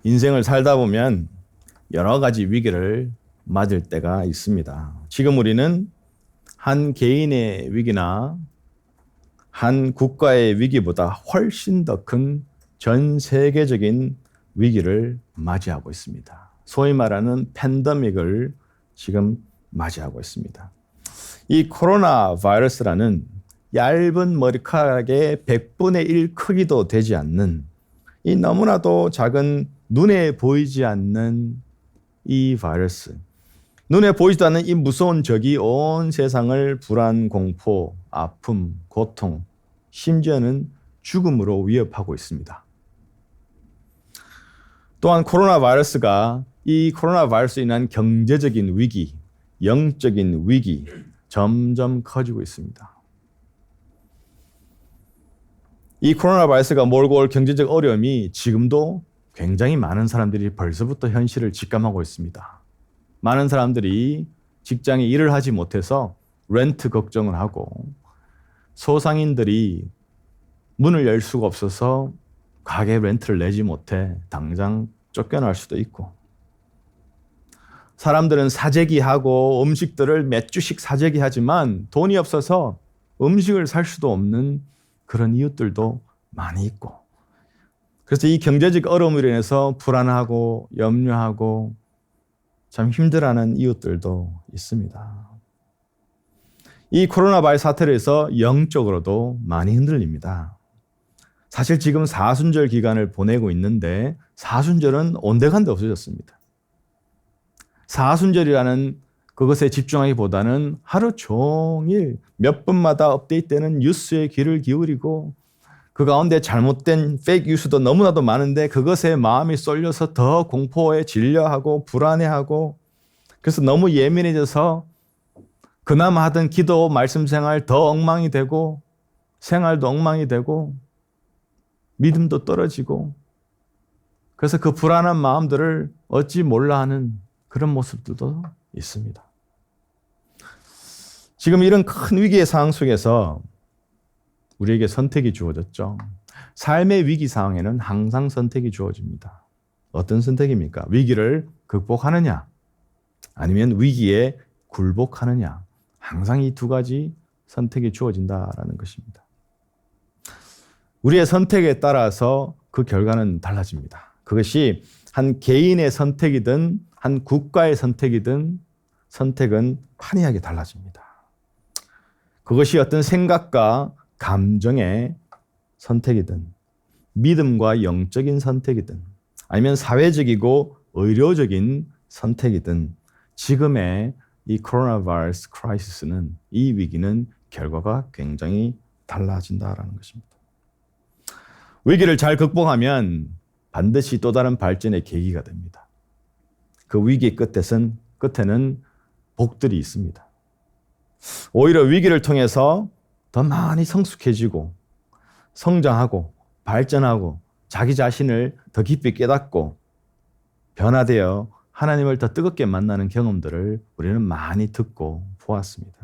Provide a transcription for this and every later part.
인생을 살다 보면 여러 가지 위기를 맞을 때가 있습니다. 지금 우리는 한 개인의 위기나 한 국가의 위기보다 훨씬 더 큰 전 세계적인 위기를 맞이하고 있습니다. 소위 말하는 팬데믹을 지금 맞이하고 있습니다. 이 코로나 바이러스라는 얇은 머리카락의 100분의 1 크기도 되지 않는 이 너무나도 작은 눈에 보이지 않는 이 바이러스, 눈에 보이지도 않는 이 무서운 적이 온 세상을 불안, 공포, 아픔, 고통, 심지어는 죽음으로 위협하고 있습니다. 또한 코로나 바이러스가 이 코로나 바이러스로 인한 경제적인 위기, 영적인 위기 점점 커지고 있습니다. 이 코로나 바이러스가 몰고 올 경제적 어려움이 지금도 굉장히 많은 사람들이 벌써부터 현실을 직감하고 있습니다. 많은 사람들이 직장에 일을 하지 못해서 렌트 걱정을 하고, 소상인들이 문을 열 수가 없어서 가게 렌트를 내지 못해 당장 쫓겨날 수도 있고, 사람들은 사재기하고 음식들을 몇 주씩 사재기하지만 돈이 없어서 음식을 살 수도 없는 그런 이웃들도 많이 있고, 그래서 이 경제적 어려움으로 인해서 불안하고 염려하고 참 힘들어하는 이웃들도 있습니다. 이 코로나 바이러스 사태로 해서 영적으로도 많이 흔들립니다. 사실 지금 사순절 기간을 보내고 있는데 사순절은 온데간데 없어졌습니다. 사순절이라는 그것에 집중하기보다는 하루 종일 몇 분마다 업데이트되는 뉴스에 귀를 기울이고, 그 가운데 잘못된 페이크 뉴스도 너무나도 많은데 그것에 마음이 쏠려서 더 공포에 질려하고 불안해하고, 그래서 너무 예민해져서 그나마 하던 기도 말씀 생활 더 엉망이 되고, 생활도 엉망이 되고, 믿음도 떨어지고, 그래서 그 불안한 마음들을 어찌 몰라 하는 그런 모습들도 있습니다. 지금 이런 큰 위기의 상황 속에서 우리에게 선택이 주어졌죠. 삶의 위기 상황에는 항상 선택이 주어집니다. 어떤 선택입니까? 위기를 극복하느냐, 아니면 위기에 굴복하느냐. 항상 이 두 가지 선택이 주어진다라는 것입니다. 우리의 선택에 따라서 그 결과는 달라집니다. 그것이 한 개인의 선택이든 한 국가의 선택이든 선택은 판이하게 달라집니다. 그것이 어떤 생각과 감정의 선택이든, 믿음과 영적인 선택이든, 아니면 사회적이고 의료적인 선택이든, 지금의 이 코로나 바이러스 크라이시스는, 이 위기는 결과가 굉장히 달라진다라는 것입니다. 위기를 잘 극복하면 반드시 또 다른 발전의 계기가 됩니다. 그 위기 끝에는 복들이 있습니다. 오히려 위기를 통해서 더 많이 성숙해지고 성장하고 발전하고 자기 자신을 더 깊이 깨닫고 변화되어 하나님을 더 뜨겁게 만나는 경험들을 우리는 많이 듣고 보았습니다.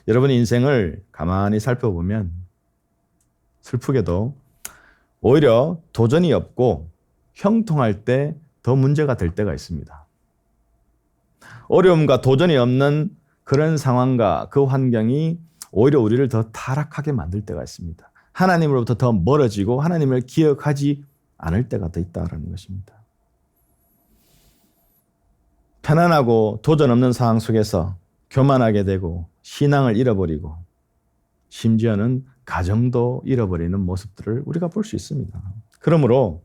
여러분의 인생을 가만히 살펴보면 슬프게도 오히려 도전이 없고 형통할 때 더 문제가 될 때가 있습니다. 어려움과 도전이 없는 그런 상황과 그 환경이 오히려 우리를 더 타락하게 만들 때가 있습니다. 하나님으로부터 더 멀어지고 하나님을 기억하지 않을 때가 더 있다는 것입니다. 편안하고 도전 없는 상황 속에서 교만하게 되고 신앙을 잃어버리고 심지어는 가정도 잃어버리는 모습들을 우리가 볼 수 있습니다. 그러므로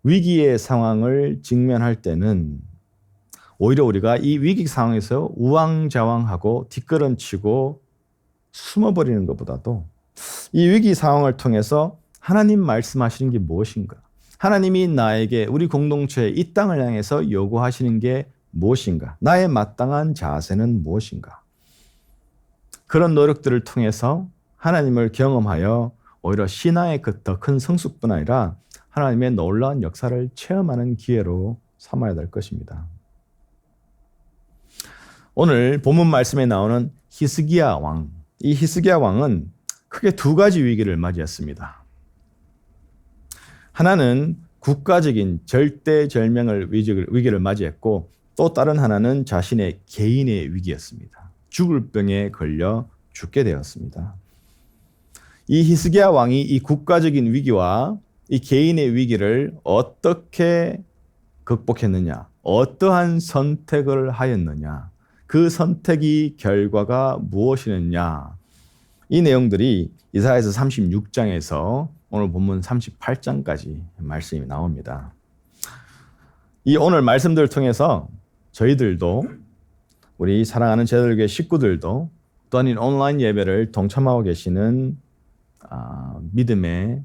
위기의 상황을 직면할 때는 오히려 우리가 이 위기 상황에서 우왕좌왕하고 뒷걸음치고 숨어버리는 것보다도 이 위기 상황을 통해서 하나님 말씀하시는 게 무엇인가? 하나님이 나에게, 우리 공동체에 이 땅을 향해서 요구하시는 게 무엇인가? 나의 마땅한 자세는 무엇인가? 그런 노력들을 통해서 하나님을 경험하여 오히려 신앙의 더 큰 성숙뿐 아니라 하나님의 놀라운 역사를 체험하는 기회로 삼아야 될 것입니다. 오늘 본문 말씀에 나오는 히스기야 왕, 이 히스기야 왕은 크게 두 가지 위기를 맞이했습니다. 하나는 국가적인 절대절명을 위기를 맞이했고 또 다른 하나는 자신의 개인의 위기였습니다. 죽을 병에 걸려 죽게 되었습니다. 이 히스기야 왕이 이 국가적인 위기와 이 개인의 위기를 어떻게 극복했느냐, 어떠한 선택을 하였느냐, 그 선택의 결과가 무엇이느냐, 이 내용들이 이사야서 36장에서 오늘 본문 38장까지 말씀이 나옵니다. 이 오늘 말씀들을 통해서 저희들도, 우리 사랑하는 제자들교회 식구들도, 또한 이 온라인 예배를 동참하고 계시는 믿음의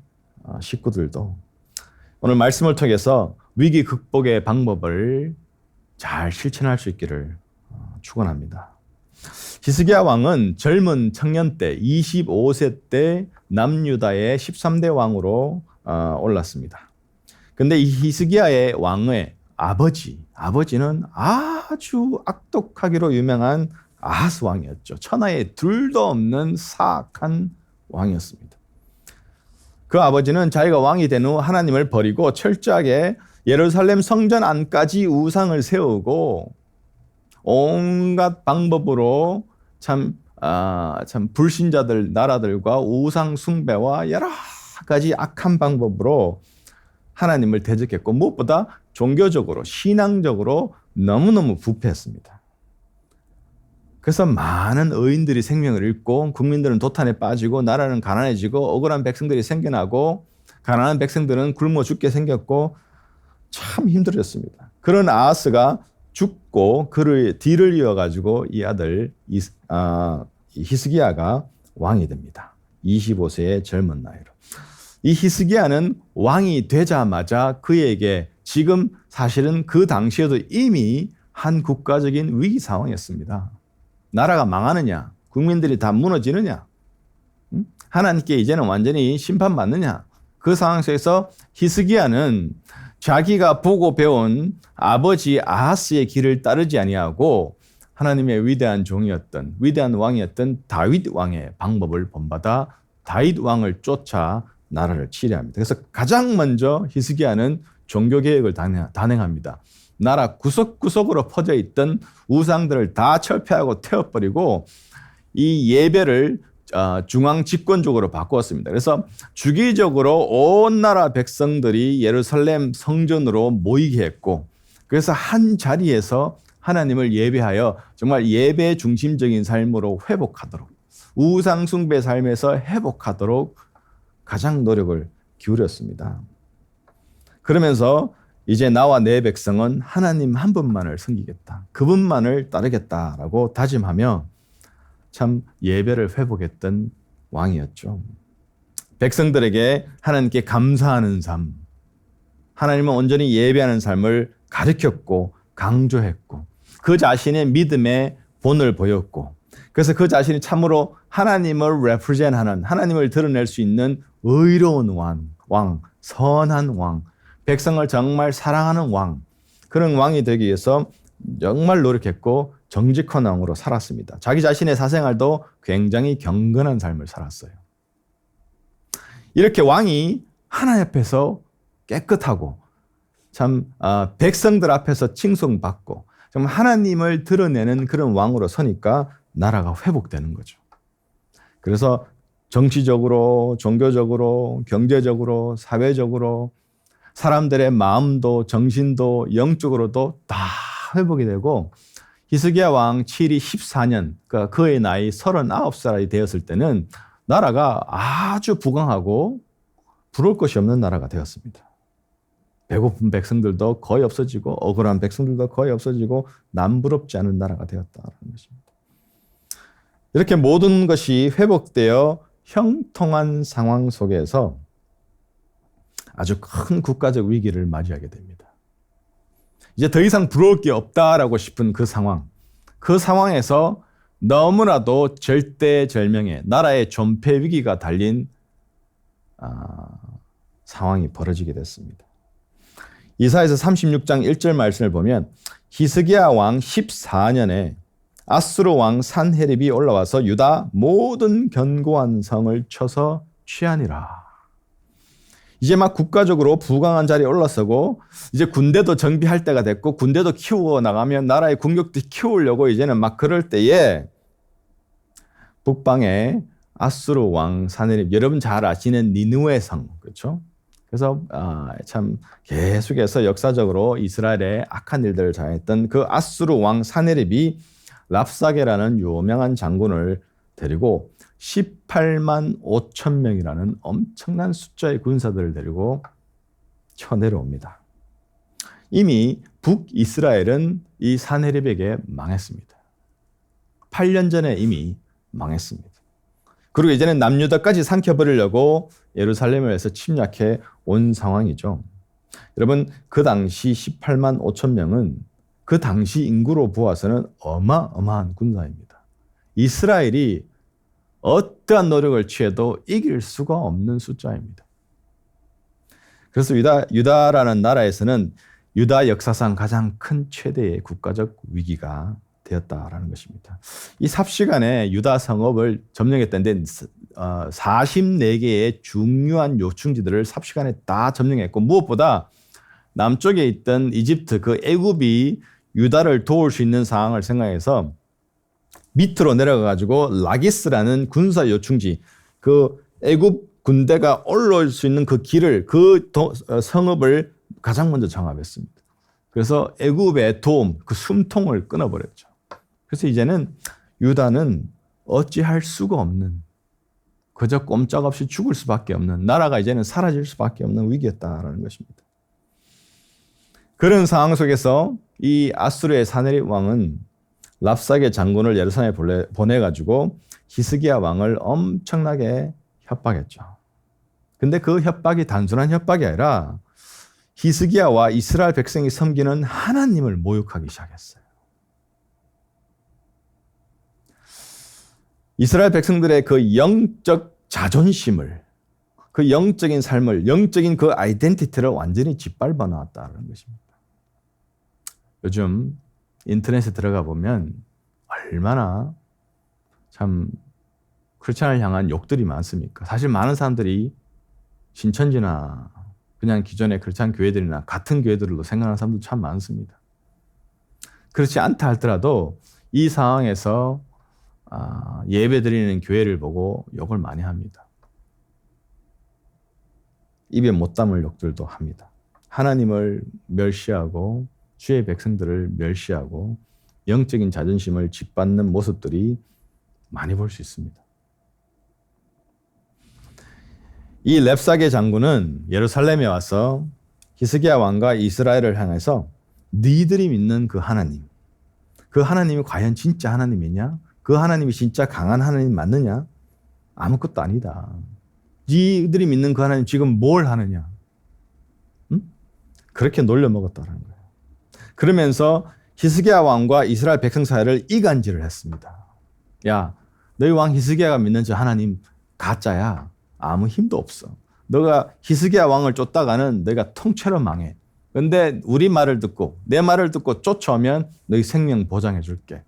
식구들도 오늘 말씀을 통해서 위기 극복의 방법을 잘 실천할 수 있기를 축원합니다. 히스기야 왕은 젊은 청년 때 25세 때 남유다의 13대 왕으로 올랐습니다. 근데 이 히스기야의 왕의 아버지는 아주 악독하기로 유명한 아하스 왕이었죠. 천하에 둘도 없는 사악한 왕이었습니다. 그 아버지는 자기가 왕이 된 후 하나님을 버리고 철저하게 예루살렘 성전 안까지 우상을 세우고 온갖 방법으로 참 불신자들 나라들과 우상 숭배와 여러 가지 악한 방법으로 하나님을 대적했고 무엇보다 종교적으로 신앙적으로 너무너무 부패했습니다. 그래서 많은 의인들이 생명을 잃고 국민들은 도탄에 빠지고 나라는 가난해지고 억울한 백성들이 생겨나고 가난한 백성들은 굶어 죽게 생겼고 참 힘들었습니다. 그런 아하스가 죽고 그의 뒤를 이어가지고 이 아들 히스기야가 왕이 됩니다. 25세의 젊은 나이로. 이 히스기야는 왕이 되자마자 그에게 지금 사실은 그 당시에도 이미 한 국가적인 위기 상황이었습니다. 나라가 망하느냐, 국민들이 다 무너지느냐, 하나님께 이제는 완전히 심판받느냐, 그 상황 속에서 히스기야는 자기가 보고 배운 아버지 아하스의 길을 따르지 아니하고 하나님의 위대한 종이었던, 위대한 왕이었던 다윗 왕의 방법을 본받아 다윗 왕을 쫓아 나라를 치려합니다. 그래서 가장 먼저 히스기야는 종교개혁을 단행합니다. 나라 구석구석으로 퍼져 있던 우상들을 다 철폐하고 태워버리고 이 예배를 중앙 집권적으로 바꾸었습니다. 그래서 주기적으로 온 나라 백성들이 예루살렘 성전으로 모이게 했고, 그래서 한 자리에서 하나님을 예배하여 정말 예배 중심적인 삶으로 회복하도록, 우상 숭배 삶에서 회복하도록 가장 노력을 기울였습니다. 그러면서 이제 나와 내 백성은 하나님 한 분만을 섬기겠다, 그분만을 따르겠다라고 다짐하며 참 예배를 회복했던 왕이었죠. 백성들에게 하나님께 감사하는 삶, 하나님을 온전히 예배하는 삶을 가르쳤고 강조했고 그 자신의 믿음의 본을 보였고, 그래서 그 자신이 참으로 하나님을 represent하는, 하나님을 드러낼 수 있는 의로운 왕, 선한 왕, 백성을 정말 사랑하는 왕, 그런 왕이 되기 위해서 정말 노력했고 정직한 왕으로 살았습니다. 자기 자신의 사생활도 굉장히 경건한 삶을 살았어요. 이렇게 왕이 하나님 앞에서 깨끗하고 참 백성들 앞에서 칭송받고 정말 하나님을 드러내는 그런 왕으로 서니까 나라가 회복되는 거죠. 그래서 정치적으로, 종교적으로, 경제적으로, 사회적으로 사람들의 마음도 정신도 영적으로도 다 회복이 되고, 히스기야 왕 치리 14년, 그러니까 그의 나이 39살이 되었을 때는 나라가 아주 부강하고 부러울 것이 없는 나라가 되었습니다. 배고픈 백성들도 거의 없어지고 억울한 백성들도 거의 없어지고 남부럽지 않은 나라가 되었다는 것입니다. 이렇게 모든 것이 회복되어 형통한 상황 속에서 아주 큰 국가적 위기를 맞이하게 됩니다. 이제 더 이상 부러울 게 없다라고 싶은 그 상황에서 너무나도 절대절명의 나라의 존폐 위기가 달린 상황이 벌어지게 됐습니다. 이사야서 36장 1절 말씀을 보면 히스기야 왕 14년에 아수르 왕 산헤립이 올라와서 유다 모든 견고한 성을 쳐서 취하니라. 이제 막 국가적으로 부강한 자리에 올라서고 이제 군대도 정비할 때가 됐고 군대도 키워 나가면 나라의 국력도 키우려고 이제는 막 그럴 때에 북방에 아수르 왕 사내립, 여러분 잘 아시는 니느웨 성, 그렇죠? 그래서 참 계속해서 역사적으로 이스라엘의 악한 일들을 자행했던 그 아수르 왕 사내립이 랍사게라는 유명한 장군을 데리고 18만 5천 명이라는 엄청난 숫자의 군사들을 데리고 쳐내려옵니다. 이미 북이스라엘은 이 사내립에게 망했습니다. 8년 전에 이미 망했습니다. 그리고 이제는 남유다까지 삼켜버리려고 예루살렘을 해서 침략해 온 상황이죠. 여러분, 그 당시 18만 5천 명은 그 당시 인구로 보아서는 어마어마한 군사입니다. 이스라엘이 어떠한 노력을 취해도 이길 수가 없는 숫자입니다. 그래서 유다라는 나라에서는 유다 역사상 가장 큰 최대의 국가적 위기가 되었다라는 것입니다. 이 삽시간에 유다 성읍을 점령했던데 44개의 중요한 요충지들을 삽시간에 다 점령했고, 무엇보다 남쪽에 있던 이집트, 그 애굽이 유다를 도울 수 있는 상황을 생각해서 밑으로 내려가가지고 라기스라는 군사 요충지, 그 애굽 군대가 올라올 수 있는 그 길을, 그 성읍을 가장 먼저 장악했습니다. 그래서 애굽의 도움, 그 숨통을 끊어버렸죠. 그래서 이제는 유다는 어찌할 수가 없는, 그저 꼼짝없이 죽을 수밖에 없는, 나라가 이제는 사라질 수밖에 없는 위기였다라는 것입니다. 그런 상황 속에서 이 아수르의 사네립 왕은 랍사게 장군을 예루살렘에 보내가지고 히스기야 왕을 엄청나게 협박했죠. 근데 그 협박이 단순한 협박이 아니라 히스기야와 이스라엘 백성이 섬기는 하나님을 모욕하기 시작했어요. 이스라엘 백성들의 그 영적 자존심을, 그 영적인 삶을, 영적인 그 아이덴티티를 완전히 짓밟아 놨다는 것입니다. 요즘 인터넷에 들어가 보면 얼마나 참 크리스찬을 향한 욕들이 많습니까? 사실 많은 사람들이 신천지나 그냥 기존의 크리스찬 교회들이나 같은 교회들로 생각하는 사람도 참 많습니다. 그렇지 않다 할더라도 이 상황에서 예배 드리는 교회를 보고 욕을 많이 합니다. 입에 못 담을 욕들도 합니다. 하나님을 멸시하고 주의 백성들을 멸시하고 영적인 자존심을 짓밟는 모습들이 많이 볼 수 있습니다. 이 랍사게 장군은 예루살렘에 와서 히스기야 왕과 이스라엘을 향해서 너희들이 믿는 그 하나님이 과연 진짜 하나님이냐? 그 하나님이 진짜 강한 하나님 맞느냐? 아무것도 아니다. 너희들이 믿는 그 하나님 지금 뭘 하느냐? 응? 그렇게 놀려먹었다는 거예요. 그러면서 히스기야 왕과 이스라엘 백성 사이를 이간질을 했습니다. 야, 너희 왕 히스기야가 믿는 저 하나님 가짜야. 아무 힘도 없어. 너가 히스기야 왕을 쫓다가는 너희가 통째로 망해. 근데 우리 말을 듣고 내 말을 듣고 쫓아오면 너희 생명 보장해 줄게.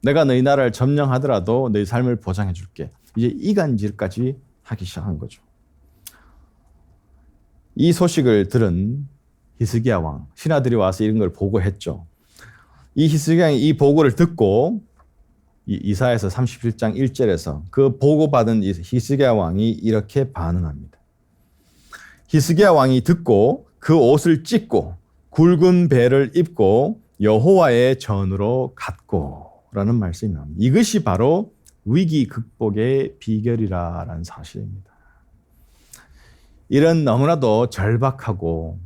내가 너희 나라를 점령하더라도 너희 삶을 보장해 줄게. 이제 이간질까지 하기 시작한 거죠. 이 소식을 들은 히스기야 왕, 신하들이 와서 이런 걸 보고했죠. 이 히스기야 왕이 이 보고를 듣고 이사야서 37장 1절에서 그 보고받은 히스기야 왕이 이렇게 반응합니다. 히스기야 왕이 듣고 그 옷을 찢고 굵은 배를 입고 여호와의 전으로 갔고 라는 말씀이 나옵니다. 이것이 바로 위기 극복의 비결이라는 사실입니다. 이런 너무나도 절박하고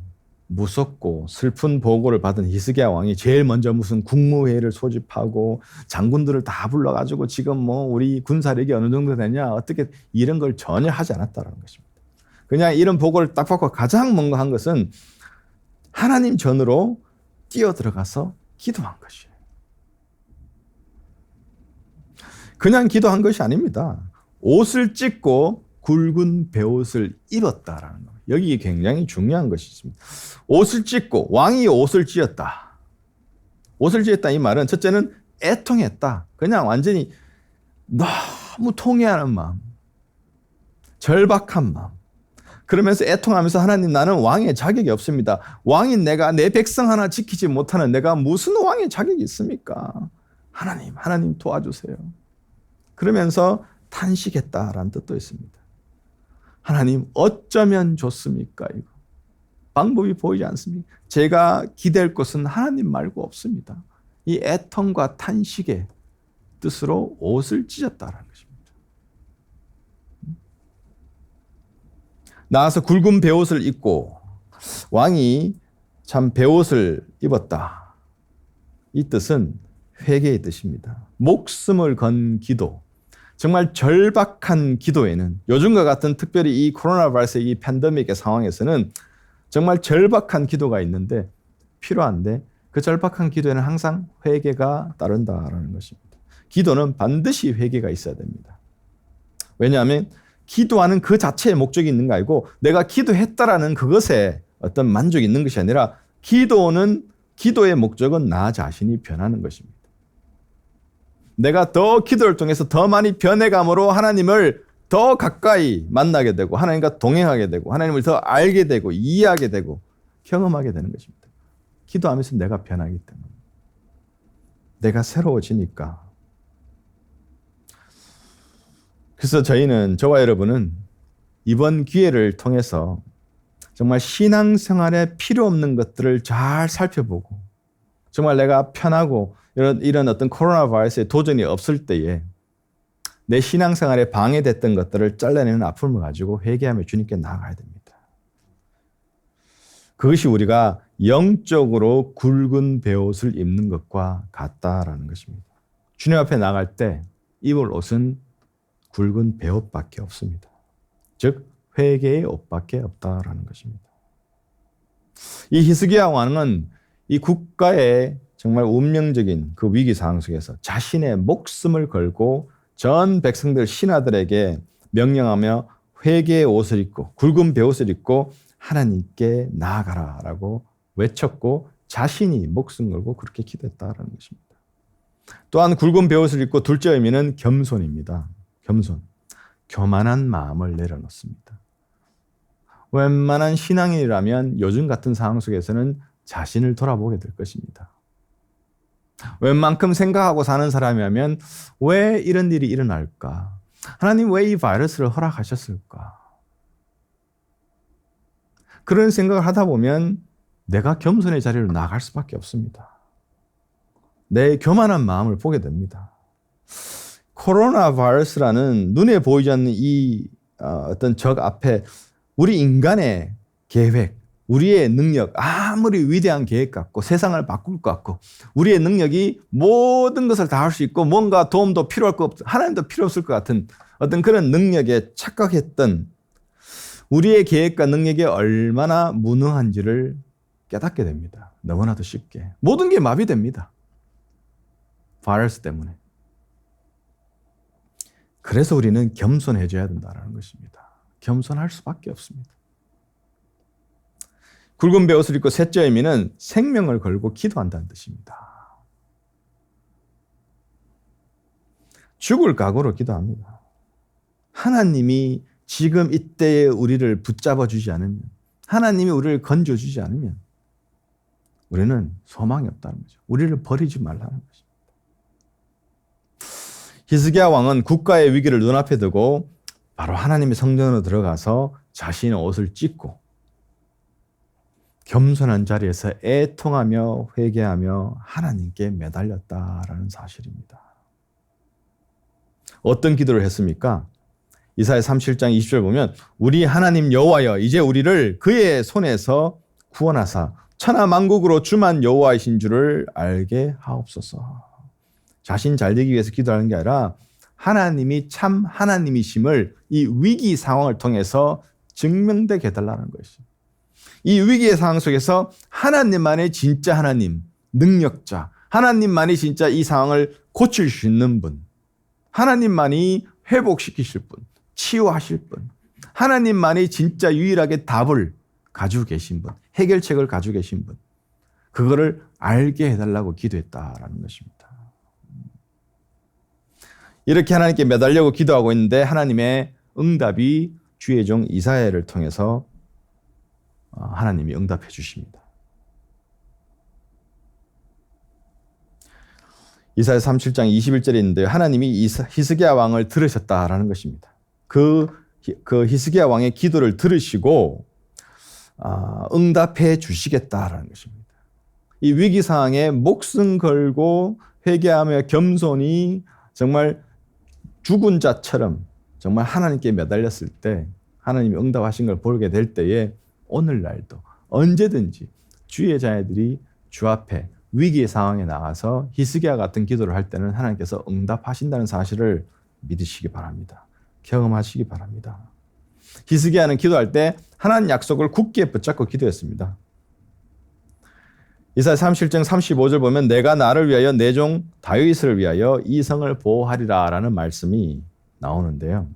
무섭고 슬픈 보고를 받은 히스기야 왕이 제일 먼저 무슨 국무회의를 소집하고 장군들을 다 불러가지고 지금 뭐 우리 군사력이 어느 정도 되냐 어떻게 이런 걸 전혀 하지 않았다는 것입니다. 그냥 이런 보고를 딱 받고 가장 먼저 한 것은 하나님 전으로 뛰어들어가서 기도한 것이에요. 그냥 기도한 것이 아닙니다. 옷을 찢고 굵은 베옷을 입었다라는 겁니다. 여기 굉장히 중요한 것이 있습니다. 옷을 찢고, 왕이 옷을 찢었다. 옷을 찢었다 이 말은 첫째는 애통했다. 그냥 완전히 너무 통회하는 마음, 절박한 마음, 그러면서 애통하면서 하나님 나는 왕의 자격이 없습니다. 왕인 내가 내 백성 하나 지키지 못하는 내가 무슨 왕의 자격이 있습니까? 하나님 도와주세요. 그러면서 탄식했다라는 뜻도 있습니다. 하나님 어쩌면 좋습니까? 이거 방법이 보이지 않습니까? 제가 기댈 것은 하나님 말고 없습니다. 이 애통과 탄식의 뜻으로 옷을 찢었다라는 것입니다. 나와서 굵은 베옷을 입고 왕이 참 베옷을 입었다. 이 뜻은 회개의 뜻입니다. 목숨을 건 기도, 정말 절박한 기도에는 요즘과 같은 특별히 이 코로나 바이러스의 이 팬데믹의 상황에서는 정말 절박한 기도가 있는데 필요한데 그 절박한 기도에는 항상 회개가 따른다라는 것입니다. 기도는 반드시 회개가 있어야 됩니다. 왜냐하면 기도하는 그 자체의 목적이 있는 거 아니고 내가 기도했다라는 그것에 어떤 만족이 있는 것이 아니라 기도의 목적은 나 자신이 변하는 것입니다. 내가 더 기도를 통해서 더 많이 변해감으로 하나님을 더 가까이 만나게 되고 하나님과 동행하게 되고 하나님을 더 알게 되고 이해하게 되고 경험하게 되는 것입니다. 기도하면서 내가 변하기 때문에 내가 새로워지니까. 그래서 저와 여러분은 이번 기회를 통해서 정말 신앙생활에 필요 없는 것들을 잘 살펴보고 정말 내가 편하고 이런 어떤 코로나 바이러스의 도전이 없을 때에 내 신앙생활에 방해됐던 것들을 잘라내는 아픔을 가지고 회개하며 주님께 나아가야 됩니다. 그것이 우리가 영적으로 굵은 베옷을 입는 것과 같다라는 것입니다. 주님 앞에 나갈 때 입을 옷은 굵은 베옷밖에 없습니다. 즉 회개의 옷밖에 없다라는 것입니다. 이 히스기야 왕은 이 국가의 정말 운명적인 그 위기 상황 속에서 자신의 목숨을 걸고 전 백성들 신하들에게 명령하며 회개의 옷을 입고 굵은 베옷을 입고 하나님께 나아가라라고 외쳤고 자신이 목숨 걸고 그렇게 기도했다라는 것입니다. 또한 굵은 베옷을 입고 둘째 의미는 겸손입니다. 겸손, 교만한 마음을 내려놓습니다. 웬만한 신앙인이라면 요즘 같은 상황 속에서는 자신을 돌아보게 될 것입니다. 웬만큼 생각하고 사는 사람이라면 왜 이런 일이 일어날까? 하나님 왜 이 바이러스를 허락하셨을까? 그런 생각을 하다 보면 내가 겸손의 자리로 나갈 수밖에 없습니다. 내 교만한 마음을 보게 됩니다. 코로나 바이러스라는 눈에 보이지 않는 이 어떤 적 앞에 우리 인간의 계획, 우리의 능력, 아무리 위대한 계획 같고 세상을 바꿀 것 같고 우리의 능력이 모든 것을 다 할 수 있고 뭔가 도움도 필요할 것 없고 하나님도 필요 없을 것 같은 어떤 그런 능력에 착각했던 우리의 계획과 능력이 얼마나 무능한지를 깨닫게 됩니다. 너무나도 쉽게. 모든 게 마비됩니다. 바이러스 때문에. 그래서 우리는 겸손해져야 된다는 것입니다. 겸손할 수밖에 없습니다. 굵은 베옷을 입고 셋째 의미는 생명을 걸고 기도한다는 뜻입니다. 죽을 각오로 기도합니다. 하나님이 지금 이때에 우리를 붙잡아 주지 않으면, 하나님이 우리를 건져주지 않으면 우리는 소망이 없다는 거죠. 우리를 버리지 말라는 것입니다. 히스기야 왕은 국가의 위기를 눈앞에 두고 바로 하나님의 성전으로 들어가서 자신의 옷을 찢고 겸손한 자리에서 애통하며 회개하며 하나님께 매달렸다라는 사실입니다. 어떤 기도를 했습니까? 이사야 37장 20절 보면 우리 하나님 여호와여 이제 우리를 그의 손에서 구원하사 천하 만국으로 주만 여호와이신 줄을 알게 하옵소서. 자신 잘 되기 위해서 기도하는 게 아니라 하나님이 참 하나님이심을 이 위기 상황을 통해서 증명되게 해달라는 것입니다. 이 위기의 상황 속에서 하나님만의 진짜 하나님, 능력자, 하나님만이 진짜 이 상황을 고칠 수 있는 분, 하나님만이 회복시키실 분, 치유하실 분, 하나님만이 진짜 유일하게 답을 가지고 계신 분, 해결책을 가지고 계신 분, 그거를 알게 해달라고 기도했다라는 것입니다. 이렇게 하나님께 매달려고 기도하고 있는데 하나님의 응답이 주의 종 이사야를 통해서 하나님이 응답해 주십니다. 이사야 37장 21절에 있는데 하나님이 히스기야 왕을 들으셨다라는 것입니다. 그 히스기야 왕의 기도를 들으시고 응답해 주시겠다라는 것입니다. 이 위기 상황에 목숨 걸고 회개하며 겸손히 정말 죽은 자처럼 정말 하나님께 매달렸을 때 하나님이 응답하신 걸 보게 될 때에 오늘날도 언제든지 주의 자녀들이 주 앞에 위기의 상황에 나가서 히스기야 같은 기도를 할 때는 하나님께서 응답하신다는 사실을 믿으시기 바랍니다. 경험하시기 바랍니다. 히스기야는 기도할 때 하나님 약속을 굳게 붙잡고 기도했습니다. 이사야 37장 35절 보면 내가 나를 위하여 내 종 다윗을 위하여 이 성을 보호하리라 라는 말씀이 나오는데요.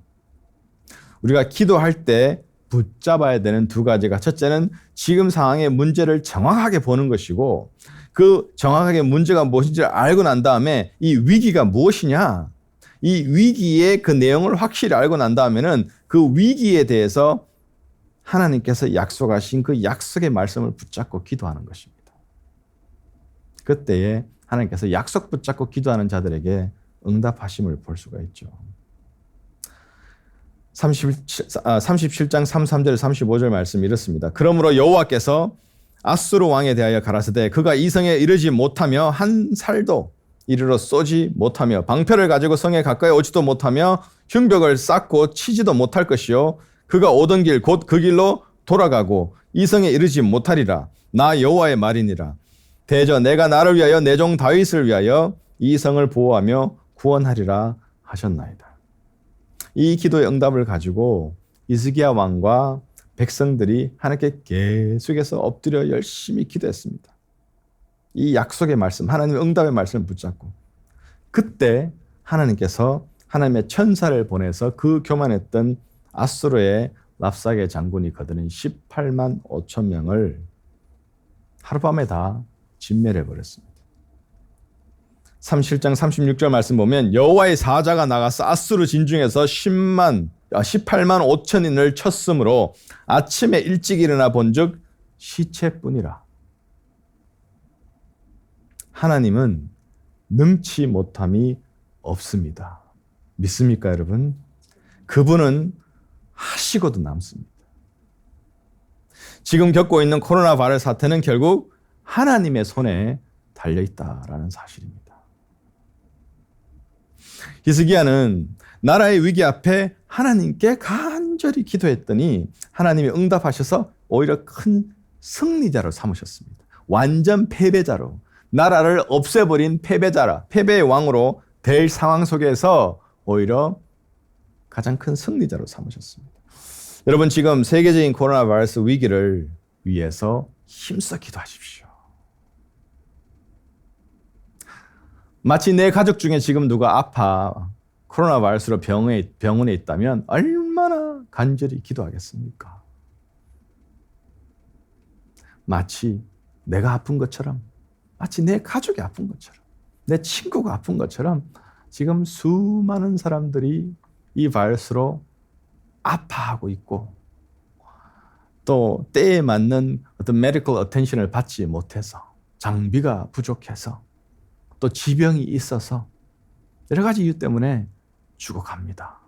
우리가 기도할 때 붙잡아야 되는 두 가지가 첫째는 지금 상황의 문제를 정확하게 보는 것이고 그 정확하게 문제가 무엇인지를 알고 난 다음에 이 위기가 무엇이냐 이 위기의 그 내용을 확실히 알고 난 다음에는 그 위기에 대해서 하나님께서 약속하신 그 약속의 말씀을 붙잡고 기도하는 것입니다. 그때에 하나님께서 약속 붙잡고 기도하는 자들에게 응답하심을 볼 수가 있죠. 37장 33절 35절 말씀이 이렇습니다. 그러므로 여호와께서 아수르 왕에 대하여 가라사대 그가 이 성에 이르지 못하며 한 살도 이르러 쏘지 못하며 방패를 가지고 성에 가까이 오지도 못하며 흉벽을 쌓고 치지도 못할 것이요 그가 오던 길 곧 그 길로 돌아가고 이 성에 이르지 못하리라. 나 여호와의 말이니라. 대저 내가 나를 위하여 내 종 다윗을 위하여 이 성을 보호하며 구원하리라 하셨나이다. 이 기도의 응답을 가지고 히스기야 왕과 백성들이 하나님께 계속해서 엎드려 열심히 기도했습니다. 이 약속의 말씀, 하나님의 응답의 말씀을 붙잡고 그때 하나님께서 하나님의 천사를 보내서 그 교만했던 아수르의 랍사게 장군이 거두는 18만 5천 명을 하룻밤에 다 진멸해버렸습니다. 37장 36절 말씀 보면 여호와의 사자가 나가서 아수르 진중에서 18만 5천인을 쳤으므로 아침에 일찍 일어나 본즉 시체뿐이라. 하나님은 능치 못함이 없습니다. 믿습니까 여러분? 그분은 하시고도 남습니다. 지금 겪고 있는 코로나 바이러스 사태는 결국 하나님의 손에 달려있다라는 사실입니다. 히스기야는 나라의 위기 앞에 하나님께 간절히 기도했더니 하나님이 응답하셔서 오히려 큰 승리자로 삼으셨습니다. 완전 패배자로 나라를 없애버린 패배의 왕으로 될 상황 속에서 오히려 가장 큰 승리자로 삼으셨습니다. 여러분 지금 세계적인 코로나 바이러스 위기를 위해서 힘써 기도하십시오. 마치 내 가족 중에 지금 누가 아파 코로나 바이러스로 병원에 있다면 얼마나 간절히 기도하겠습니까? 마치 내가 아픈 것처럼, 마치 내 가족이 아픈 것처럼, 내 친구가 아픈 것처럼 지금 수많은 사람들이 이 바이러스로 아파하고 있고 또 때에 맞는 어떤 메디컬 어텐션을 받지 못해서 장비가 부족해서 또 지병이 있어서 여러 가지 이유 때문에 죽어갑니다.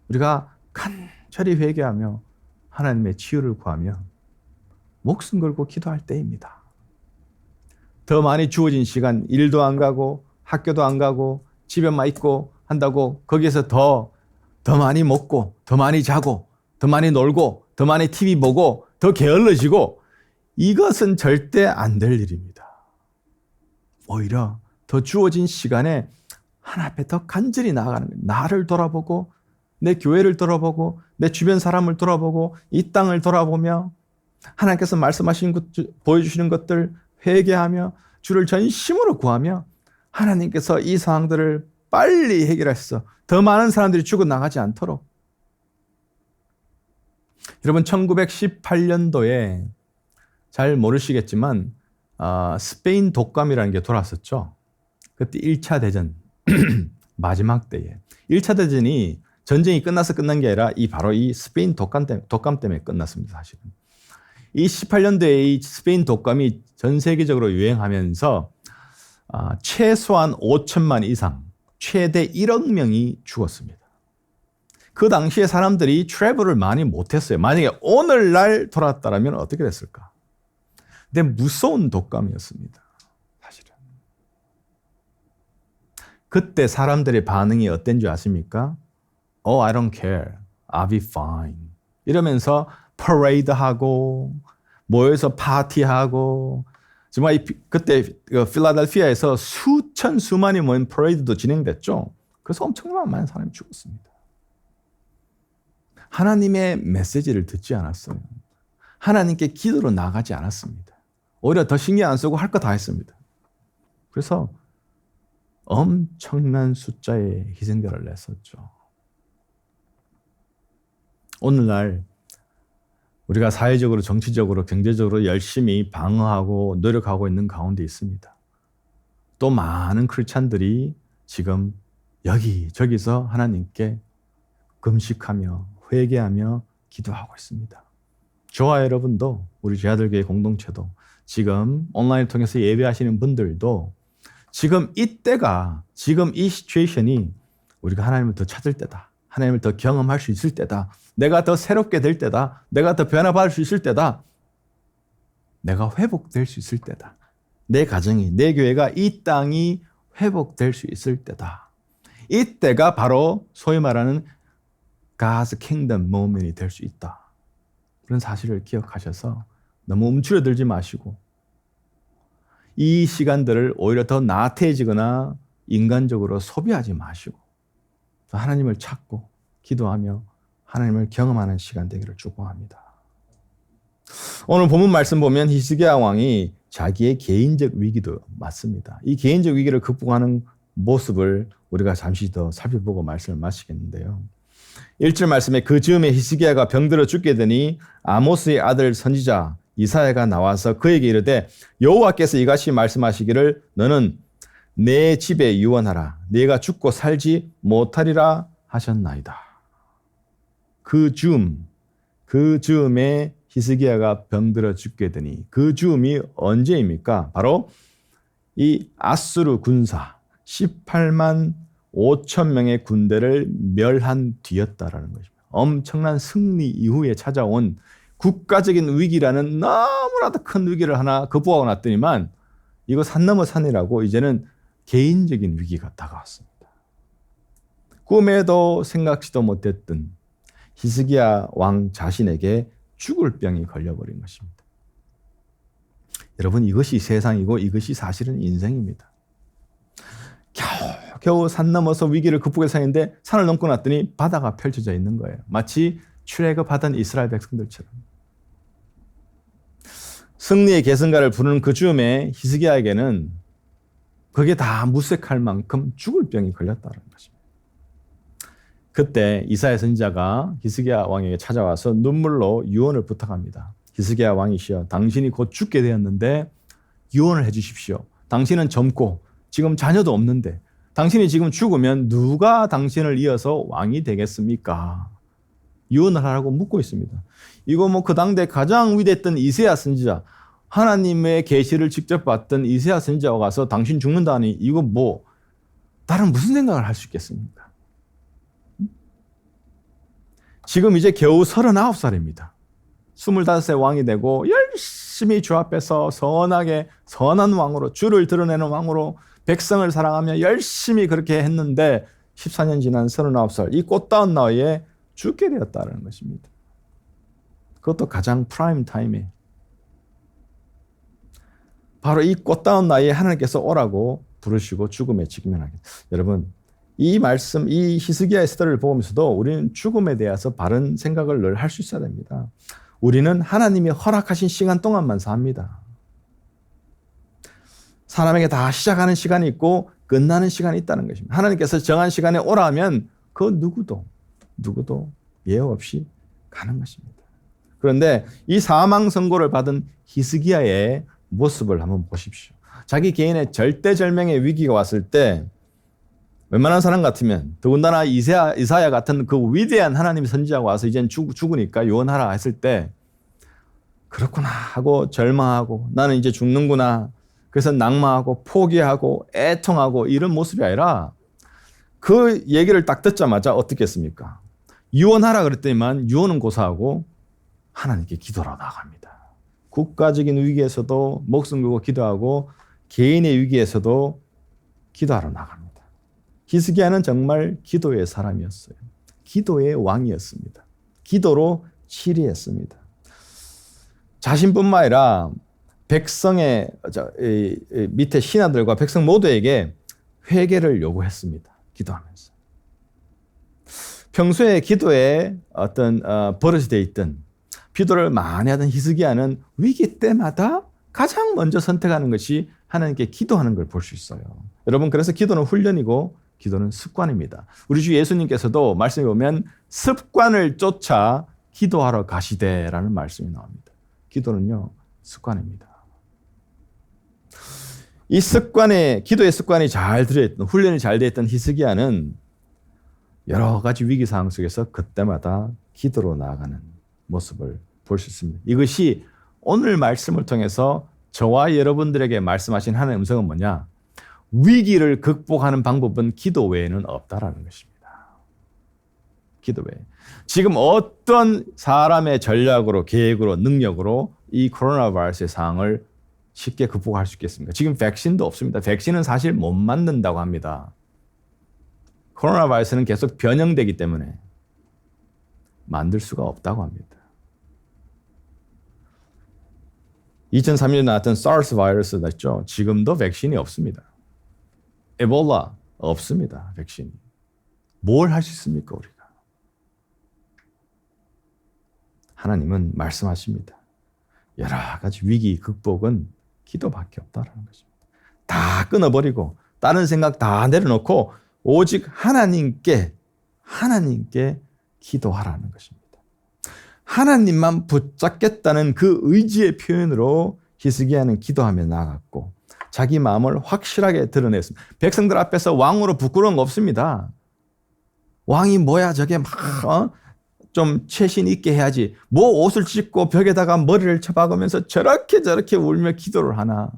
우리가 간절히 회개하며 하나님의 치유를 구하며 목숨 걸고 기도할 때입니다. 더 많이 주어진 시간 일도 안 가고 학교도 안 가고 집에만 있고 한다고 거기에서 더 많이 먹고 더 많이 자고 더 많이 놀고 더 많이 TV 보고 더 게을러지고 이것은 절대 안 될 일입니다. 오히려 더 주어진 시간에 하나님 앞에 더 간절히 나아가는 거예요. 나를 돌아보고 내 교회를 돌아보고 내 주변 사람을 돌아보고 이 땅을 돌아보며 하나님께서 말씀하신 것, 보여주시는 것들 회개하며 주를 전심으로 구하며 하나님께서 이 상황들을 빨리 해결하셔서 더 많은 사람들이 죽어나가지 않도록. 여러분 1918년도에 잘 모르시겠지만 스페인 독감이라는 게 돌았었죠. 그때 1차 대전 마지막 때에 1차 대전이 전쟁이 끝나서 끝난 게 아니라 바로 이 스페인 독감 때문에 끝났습니다. 사실은. 이 18년도에 이 스페인 독감이 전 세계적으로 유행하면서 최소한 5천만 이상, 최대 1억 명이 죽었습니다. 그 당시에 사람들이 트래블을 많이 못했어요. 만약에 오늘날 돌아왔다면 어떻게 됐을까? 근데 무서운 독감이었습니다. 사실은. 그때 사람들의 반응이 어땠는 줄 아십니까? Oh, I don't care. I'll be fine. 이러면서 퍼레이드하고 모여서 파티하고 정말 그때 필라델피아에서 수만이 모인 퍼레이드도 진행됐죠. 그래서 엄청나게 많은 사람이 죽었습니다. 하나님의 메시지를 듣지 않았어요. 하나님께 기도로 나가지 않았습니다. 오히려 더 신경 안 쓰고 할 거 다 했습니다. 그래서 엄청난 숫자의 희생자를 냈었죠. 오늘날 우리가 사회적으로, 정치적으로, 경제적으로 열심히 방어하고 노력하고 있는 가운데 있습니다. 또 많은 크리스찬들이 지금 여기저기서 하나님께 금식하며 회개하며 기도하고 있습니다. 저와 여러분도, 우리 제아들교회 공동체도, 지금 온라인을 통해서 예배하시는 분들도 지금 이때가, 지금 이 시츄에이션이 우리가 하나님을 더 찾을 때다. 하나님을 더 경험할 수 있을 때다. 내가 더 새롭게 될 때다. 내가 더 변화받을 수 있을 때다. 내가 회복될 수 있을 때다. 내 가정이, 내 교회가, 이 땅이 회복될 수 있을 때다. 이때가 바로 소위 말하는 God's Kingdom moment이 될 수 있다. 그런 사실을 기억하셔서 너무 움츠러들지 마시고 이 시간들을 오히려 더 나태해지거나 인간적으로 소비하지 마시고 하나님을 찾고 기도하며 하나님을 경험하는 시간 되기를 축복합니다. 오늘 본문 말씀 보면 히스기야 왕이 자기의 개인적 위기도 맞습니다. 이 개인적 위기를 극복하는 모습을 우리가 잠시 더 살펴보고 말씀을 마치겠는데요. 1절 말씀에 그 즈음에 히스기야가 병들어 죽게 되니 아모스의 아들 선지자 이사야가 나와서 그에게 이르되 여호와께서 이같이 말씀하시기를 너는 내 집에 유언하라. 네가 죽고 살지 못하리라 하셨나이다. 그 즈음에 히스기야가 병들어 죽게 되니 그 즈음이 언제입니까? 바로 이 아수르 군사 18만 5천 명의 군대를 멸한 뒤였다라는 것입니다. 엄청난 승리 이후에 찾아온 국가적인 위기라는 너무나도 큰 위기를 하나 극복하고 났더니만 이거 산 넘어 산이라고 이제는 개인적인 위기가 다가왔습니다. 꿈에도 생각지도 못했던 히스기야 왕 자신에게 죽을 병이 걸려버린 것입니다. 여러분, 이것이 세상이고 이것이 사실은 인생입니다. 겨우 산 넘어서 위기를 극복해서 사는데 산을 넘고 났더니 바다가 펼쳐져 있는 거예요. 마치 출애굽하던 이스라엘 백성들처럼. 승리의 계승가를 부르는 그 즈음에 히스기야에게는 그게 다 무색할 만큼 죽을 병이 걸렸다는 것입니다. 그때 이사야 선지자가 히스기야 왕에게 찾아와서 눈물로 유언을 부탁합니다. 히스기야 왕이시여, 당신이 곧 죽게 되었는데 유언을 해 주십시오. 당신은 젊고 지금 자녀도 없는데 당신이 지금 죽으면 누가 당신을 이어서 왕이 되겠습니까? 유언을 하라고 묻고 있습니다. 이거 그 당대 가장 위대했던 이사야 선지자, 하나님의 계시를 직접 봤던 이사야 선지자가 가서 당신 죽는다니 이거 다른 무슨 생각을 할 수 있겠습니까? 지금 이제 겨우 39살입니다. 25세 왕이 되고 열심히 주 앞에서 선한 왕으로, 주를 드러내는 왕으로 백성을 사랑하며 열심히 그렇게 했는데 14년 지난 39살 이 꽃다운 나이에 죽게 되었다는 것입니다. 그것도 가장 프라임 타임에, 바로 이 꽃다운 나이에 하나님께서 오라고 부르시고 죽음에 직면하게. 여러분, 이 말씀, 이 히스기야의 스토리를 보면서도 우리는 죽음에 대해서 바른 생각을 늘 할 수 있어야 됩니다. 우리는 하나님이 허락하신 시간 동안만 삽니다. 사람에게 다 시작하는 시간이 있고 끝나는 시간이 있다는 것입니다. 하나님께서 정한 시간에 오라 하면 그 누구도 예외 없이 가는 것입니다. 그런데 이 사망 선고를 받은 히스기야의 모습을 한번 보십시오. 자기 개인의 절대절명의 위기가 왔을 때 웬만한 사람 같으면 더군다나 이사야 같은 그 위대한 하나님의 선지자가 와서 이젠 죽으니까 요원하라 했을 때 그렇구나 하고 절망하고 나는 이제 죽는구나. 그래서 낙마하고 포기하고 애통하고 이런 모습이 아니라 그 얘기를 딱 듣자마자 어떻게 했습니까? 유언하라 그랬더니만 유언은 고사하고 하나님께 기도하러 나갑니다. 국가적인 위기에서도 목숨 걸고 기도하고 개인의 위기에서도 기도하러 나갑니다. 히스기야는 정말 기도의 사람이었어요. 기도의 왕이었습니다. 기도로 치리했습니다. 자신뿐만 아니라 백성의 밑에 신하들과 백성 모두에게 회개를 요구했습니다. 기도하면서. 평소에 기도에 어떤 버릇이 돼 있던 기도를 많이 하던 히스기야는 위기 때마다 가장 먼저 선택하는 것이 하나님께 기도하는 걸 볼 수 있어요. 여러분, 그래서 기도는 훈련이고 기도는 습관입니다. 우리 주 예수님께서도 말씀에 보면 습관을 쫓아 기도하러 가시되라는 말씀이 나옵니다. 기도는요, 습관입니다. 이 기도의 습관이 잘 들어있던, 훈련이 잘 되어 있던 히스기야는 여러 가지 위기 상황 속에서 그때마다 기도로 나아가는 모습을 볼 수 있습니다. 이것이 오늘 말씀을 통해서 저와 여러분들에게 말씀하신 하나님의 음성은 뭐냐? 위기를 극복하는 방법은 기도 외에는 없다라는 것입니다. 기도 외에. 지금 어떤 사람의 전략으로, 계획으로, 능력으로 이 코로나 바이러스의 상황을 쉽게 극복할 수 있겠습니까? 지금 백신도 없습니다. 백신은 사실 못 만든다고 합니다. 코로나 바이러스는 계속 변형되기 때문에 만들 수가 없다고 합니다. 2003년에 나왔던 SARS 바이러스가 있죠. 지금도 백신이 없습니다. 에볼라 없습니다. 백신이. 뭘 할 수 있습니까, 우리가? 하나님은 말씀하십니다. 여러 가지 위기 극복은 기도밖에 없다라는 것입니다. 다 끊어버리고 다른 생각 다 내려놓고 오직 하나님께 기도하라는 것입니다. 하나님만 붙잡겠다는 그 의지의 표현으로 히스기야는 기도하며 나아갔고 자기 마음을 확실하게 드러냈습니다. 백성들 앞에서 왕으로 부끄러운 거 없습니다. 왕이 뭐야 저게 막 좀 체신 있게 해야지. 뭐 옷을 찢고 벽에다가 머리를 쳐박으면서 저렇게 울며 기도를 하나.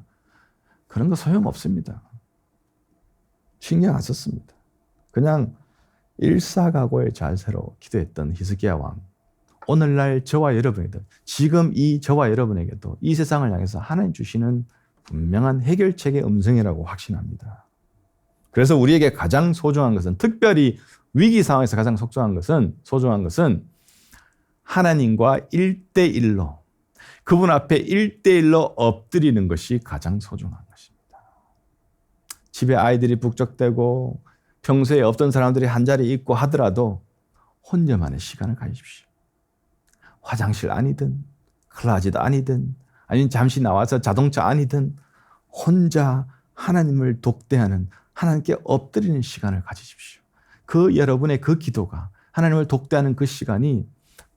그런 거 소용없습니다. 신경 안 썼습니다. 그냥 일사각오의 자세로 기도했던 히스기야 왕. 오늘날 저와 여러분에게도 지금 저와 여러분에게도 이 세상을 향해서 하나님 주시는 분명한 해결책의 음성이라고 확신합니다. 그래서 우리에게 가장 소중한 것은 특별히 위기 상황에서 가장 소중한 것은 하나님과 1대1로 그분 앞에 1대1로 엎드리는 것이 가장 소중한 것입니다. 집에 아이들이 북적대고 평소에 없던 사람들이 한자리에 있고 하더라도 혼자만의 시간을 가지십시오. 화장실 아니든 클라짓 아니든 아니면 잠시 나와서 자동차 아니든 혼자 하나님을 독대하는 하나님께 엎드리는 시간을 가지십시오. 그 여러분의 그 기도가 하나님을 독대하는 그 시간이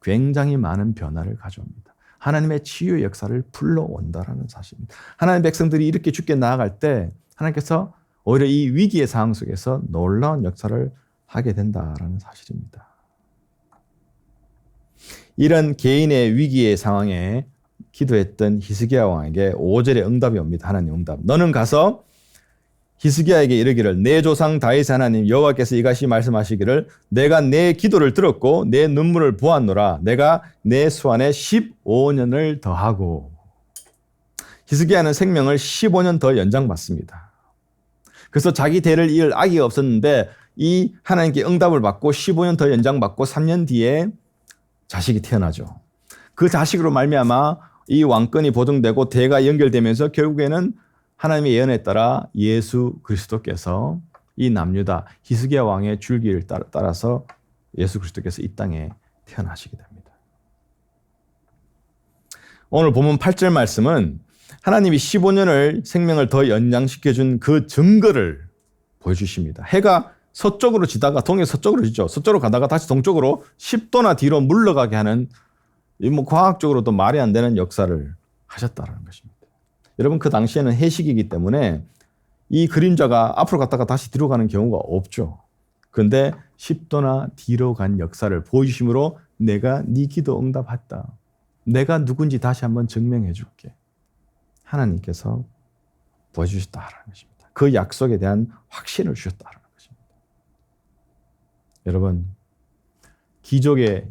굉장히 많은 변화를 가져옵니다. 하나님의 치유의 역사를 불러온다라는 사실입니다. 하나님의 백성들이 이렇게 주께 나아갈 때 하나님께서 오히려 이 위기의 상황 속에서 놀라운 역사를 하게 된다라는 사실입니다. 이런 개인의 위기의 상황에 기도했던 히스기야 왕에게 5절의 응답이 옵니다. 하나님 응답. 너는 가서 히스기야에게 이르기를 내 조상 다윗 하나님 여호와께서 이같이 말씀하시기를 내가 내 기도를 들었고 내 눈물을 보았노라. 내가 내 수완에 15년을 더하고. 히스기야는 생명을 15년 더 연장받습니다. 그래서 자기 대를 이을 아기가 없었는데 이 하나님께 응답을 받고 15년 더 연장받고 3년 뒤에 자식이 태어나죠. 그 자식으로 말미암아 이 왕권이 보증되고 대가 연결되면서 결국에는 하나님의 예언에 따라 예수 그리스도께서 이 남유다 히스기야 왕의 줄기를 따라서 예수 그리스도께서 이 땅에 태어나시게 됩니다. 오늘 본문 8절 말씀은 하나님이 15년을 생명을 더 연장시켜준 그 증거를 보여주십니다. 해가 서쪽으로 지다가 동해 서쪽으로 지죠. 서쪽으로 가다가 다시 동쪽으로 10도나 뒤로 물러가게 하는 과학적으로도 말이 안 되는 역사를 하셨다는 것입니다. 여러분 그 당시에는 해식이기 때문에 이 그림자가 앞으로 갔다가 다시 뒤로 가는 경우가 없죠. 그런데 10도나 뒤로 간 역사를 보여주심으로 내가 네 기도 응답했다. 내가 누군지 다시 한번 증명해 줄게. 하나님께서 보여주셨다라는 것입니다. 그 약속에 대한 확신을 주셨다라는 것입니다. 여러분, 기적의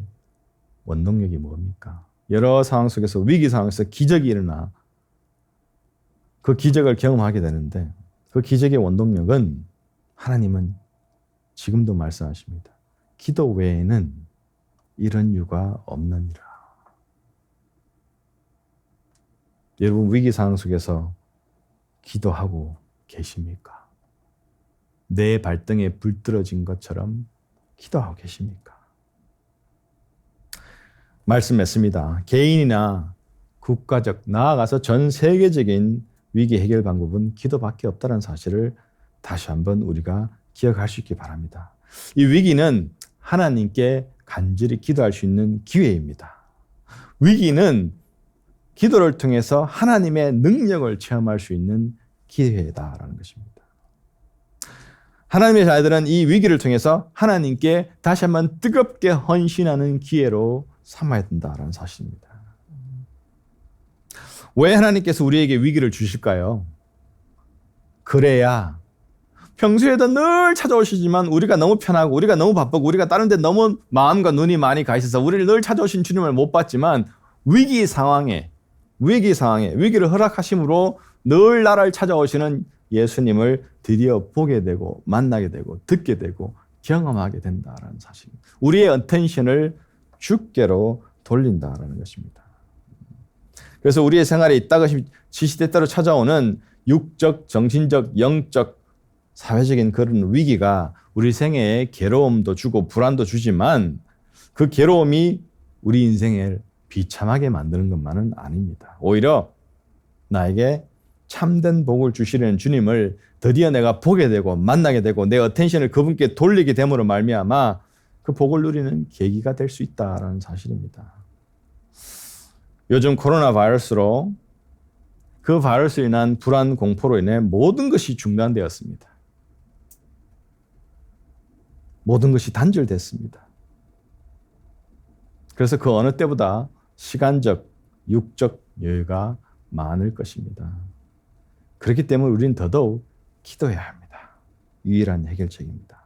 원동력이 뭡니까? 여러 상황 속에서 위기 상황에서 기적이 일어나 그 기적을 경험하게 되는데 그 기적의 원동력은 하나님은 지금도 말씀하십니다. 기도 외에는 이런 이유가 없느니라. 여러분 위기 상황 속에서 기도하고 계십니까? 내 발등에 불 떨어진 것처럼 기도하고 계십니까? 말씀했습니다. 개인이나 국가적, 나아가서 전 세계적인 위기 해결 방법은 기도밖에 없다는 사실을 다시 한번 우리가 기억할 수 있기 바랍니다. 이 위기는 하나님께 간절히 기도할 수 있는 기회입니다. 위기는 기도를 통해서 하나님의 능력을 체험할 수 있는 기회다라는 것입니다. 하나님의 자녀들은 이 위기를 통해서 하나님께 다시 한번 뜨겁게 헌신하는 기회로 삼아야 된다라는 사실입니다. 왜 하나님께서 우리에게 위기를 주실까요? 그래야 평소에도 늘 찾아오시지만 우리가 너무 편하고 우리가 너무 바쁘고 우리가 다른 데 너무 마음과 눈이 많이 가 있어서 우리를 늘 찾아오신 주님을 못 봤지만 위기 상황에 위기를 허락하심으로 늘 나를 찾아오시는 예수님을 드디어 보게 되고 만나게 되고 듣게 되고 경험하게 된다라는 사실입니다. 우리의 어텐션을 주께로 돌린다라는 것입니다. 그래서 우리의 생활에 이따가시 시시때때로 찾아오는 육적, 정신적, 영적, 사회적인 그런 위기가 우리 생애에 괴로움도 주고 불안도 주지만 그 괴로움이 우리 인생을 비참하게 만드는 것만은 아닙니다. 오히려 나에게 참된 복을 주시려는 주님을 드디어 내가 보게 되고 만나게 되고 내 어텐션을 그분께 돌리게 됨으로 말미암아 그 복을 누리는 계기가 될 수 있다는 사실입니다. 요즘 코로나 바이러스로 그 바이러스로 인한 불안, 공포로 인해 모든 것이 중단되었습니다. 모든 것이 단절됐습니다. 그래서 그 어느 때보다 시간적, 육적 여유가 많을 것입니다. 그렇기 때문에 우리는 더더욱 기도해야 합니다. 유일한 해결책입니다.